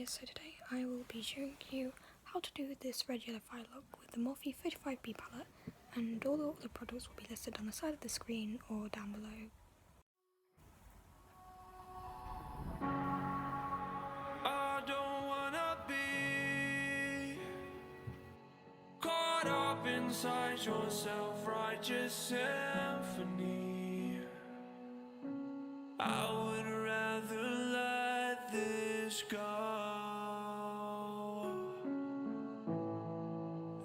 guys, so today I will be showing you how to do this red yellow fire look with the Morphe 35B palette, and all the other products will be listed on the side of the screen or down below. I don't wanna be caught up inside your self-righteous symphony. I would rather let this go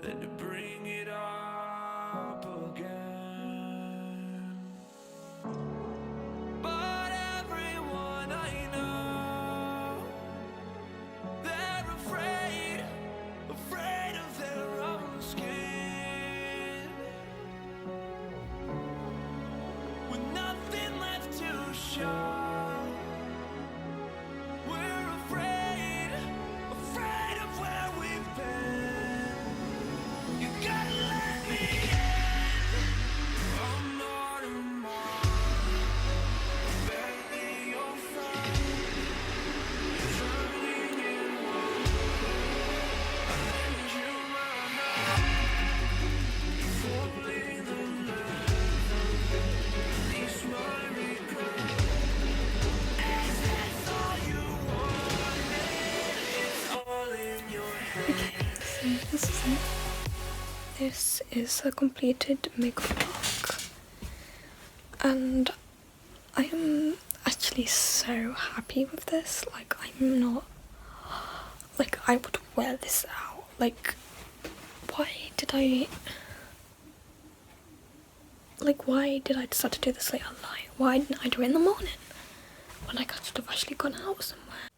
than to bring it up again. But everyone I know, they're afraid of their own skin, with nothing left to show. We're afraid of where we've been. You gotta let me in. I'm not a mark, barely your friend. Drowning in water, I lend you my hand. Falling the leather, release my regret. Is this all you wanted? It's all in your head. Okay, so this is it. This is a completed makeup look, and I am actually so happy with this. Like, I'm not, like, I would wear this out. Like, why did I decide to do this late at night? Why didn't I do it in the morning when I could have actually gone out somewhere?